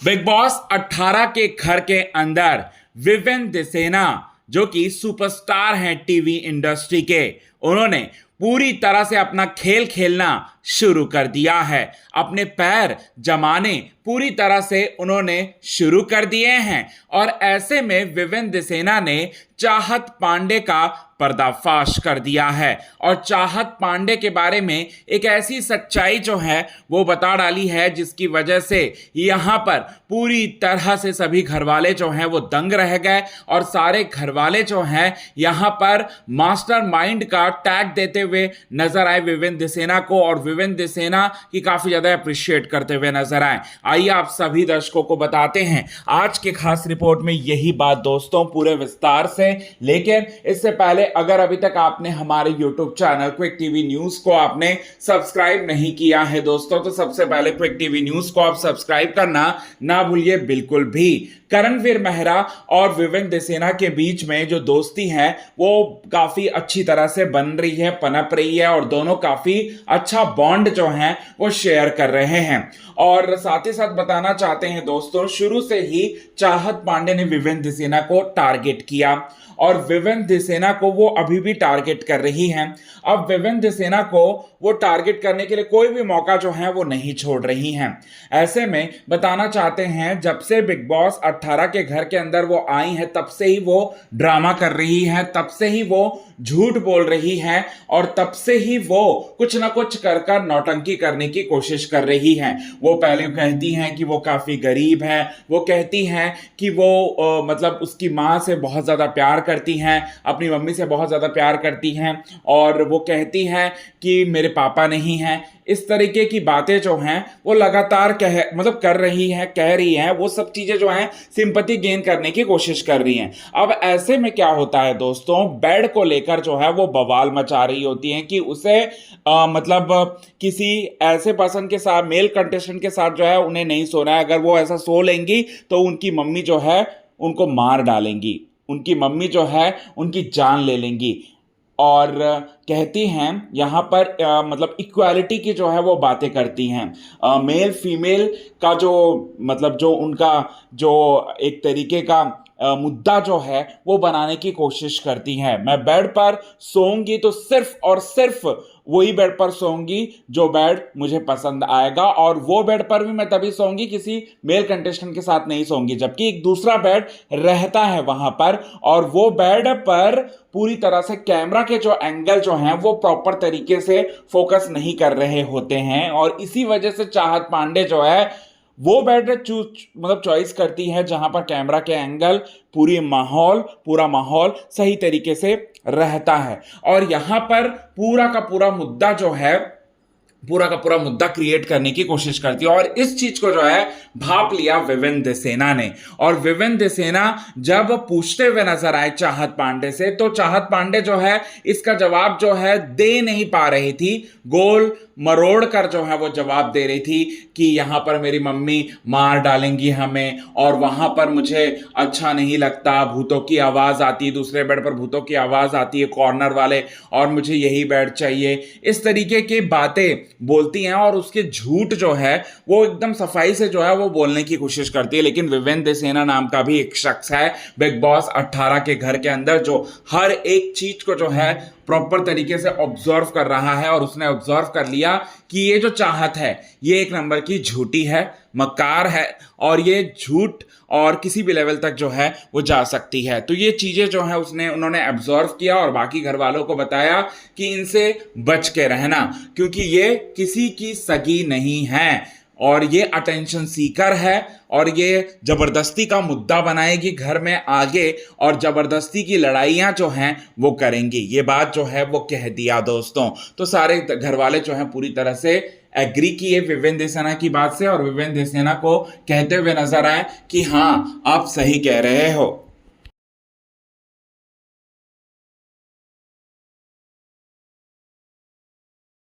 Big boss 18 के घर के अंदर विवेन दिसेना जो कि सुपरस्टार हैं टीवी इंडस्ट्री के, उन्होंने पूरी तरह से अपना खेल खेलना शुरू कर दिया है। अपने पैर जमाने पूरी तरह से उन्होंने शुरू कर दिए हैं और ऐसे में विवेन दिसेना ने चाहत पांडे का पर्दाफाश कर दिया है और चाहत पांडे के बारे में एक ऐसी सच्चाई जो है वो बता डाली है जिसकी वजह से यहां पर पूरी तरह से सभी घरवाले जो हैं वो दंग रह गए और सारे घरवाले जो हैं यहां पर मास्टरमाइंड का टैग देते हुए नजर आए विवेन दिसेना को और विवेन दिसेना की काफी ज्यादा अप्रिशिएट करते हुए नजर आए। आइए आप सभी दर्शकों को बताते हैं आज के खास रिपोर्ट में यही बात दोस्तों पूरे विस्तार से। लेकिन इससे पहले अगर अभी तक आपने हमारे YouTube channel quick TV news को आपने सब्सक्राइब नहीं किया है दोस्तों, तो सबसे पहले क्विक टीवी न्यूज को आप सब्सक्राइब करना ना भूलिए बिल्कुल भी। करणवीर मेहरा और विवेन दिसेना के बीच में जो दोस्ती है वो काफी अच्छी तरह से बन रही है, पनप रही है और दोनों काफी अच्छा बॉन्ड जो है वो शेयर कर रहे हैं। और साथ ही साथ बताना चाहते हैं दोस्तों, शुरू से ही चाहत पांडे ने विवेन दिसेना को टारगेट किया और विवेन दिसेना को वो अभी भी टारगेट कर रही हैं। अब विवेन दिसेना को वो टारगेट करने के लिए कोई भी मौका जो है वो नहीं छोड़ रही हैं। ऐसे में बताना चाहते हैं जब से बिग बॉस 18 के घर के अंदर वो आई है तब से ही वो ड्रामा कर रही है, तब से ही वो झूठ बोल रही है और तब से ही वो कुछ ना कुछ कर कर नौटंकी करने की कोशिश कर रही है। वो पहले कहती हैं कि वो काफी गरीब है, वो कहती हैं कि वो मतलब उसकी माँ से बहुत ज्यादा प्यार करती हैं, अपनी मम्मी से बहुत ज़्यादा प्यार करती हैं और वो कहती हैं कि मेरे पापा नहीं हैं। इस तरीके की बातें जो हैं वो लगातार कर रही हैं, कह रही हैं। वो सब चीज़ें जो हैं सिंपैथी गेन करने की कोशिश कर रही हैं। अब ऐसे में क्या होता है दोस्तों, बेड को लेकर जो है वो बवाल मचा रही होती हैं कि उसे किसी ऐसे पर्सन के साथ, मेल कंटेस्टेंट के साथ जो है उन्हें नहीं सोना है। अगर वो ऐसा सो लेंगी तो उनकी मम्मी जो है उनको मार डालेंगी, उनकी मम्मी जो है उनकी जान ले लेंगी। और कहती हैं यहाँ पर इक्वालिटी की जो है वो बातें करती हैं। मेल फीमेल का जो उनका जो एक तरीके का मुद्दा जो है वो बनाने की कोशिश करती हैं। मैं बेड पर सोऊंगी तो सिर्फ और सिर्फ वही बेड पर सोऊंगी जो बेड मुझे पसंद आएगा और वो बेड पर भी मैं तभी सोऊंगी, किसी मेल कंटेस्टेंट के साथ नहीं सोऊंगी। जबकि एक दूसरा बेड रहता है वहां पर और वो बेड पर पूरी तरह से कैमरा के जो एंगल जो हैं वो प्रॉपर तरीके से फोकस नहीं कर रहे होते हैं और इसी वजह से चाहत पांडे जो है वो बेड चॉइस करती है जहां पर कैमरा के एंगल, पूरा माहौल सही तरीके से रहता है। और यहां पर पूरा का पूरा मुद्दा क्रिएट करने की कोशिश करती है और इस चीज को जो है भाप लिया विवेन दिसेना ने। और विवेन दिसेना जब पूछते हुए नजर आए चाहत पांडे से तो चाहत पांडे जो है इसका जवाब जो है दे नहीं पा रही थी, गोल मरोड़ कर जो है वो जवाब दे रही थी कि यहां पर मेरी मम्मी मार डालेंगी हमें और वहां पर मुझे अच्छा नहीं लगता, भूतों की आवाज आती है, दूसरे बेड पर भूतों की आवाज आती है कॉर्नर वाले, और मुझे यही बेड चाहिए। इस तरीके की बातें बोलती हैं और उसके झूठ जो है वो एकदम सफाई से जो है वो बोलने की कोशिश करती है। लेकिन विवेन दिसेना नाम का भी एक शख्स है बिग बॉस 18 के घर के अंदर जो हर एक चीज को जो है प्रॉपर तरीके से ऑब्जर्व कर रहा है और उसने ऑब्जर्व कर लिया कि ये जो चाहत है ये एक नंबर की झूठी है, मक्कार है और ये झूठ और किसी भी लेवल तक जो है वो जा सकती है। तो ये चीजें जो है उन्होंने ऑब्जर्व किया और बाकी घर वालों को बताया कि इनसे बच के रहना, क्योंकि ये किसी की सगी नहीं है और ये अटेंशन सीकर है और ये जबरदस्ती का मुद्दा बनाएगी घर में आगे और जबरदस्ती की लड़ाइयां जो हैं वो करेंगी। ये बात जो है वो कह दिया दोस्तों। तो सारे घर वाले जो हैं पूरी तरह से एग्री किए विवेन दिसेना की बात से और विवेन दिसेना को कहते हुए नजर आए कि हाँ आप सही कह रहे हो।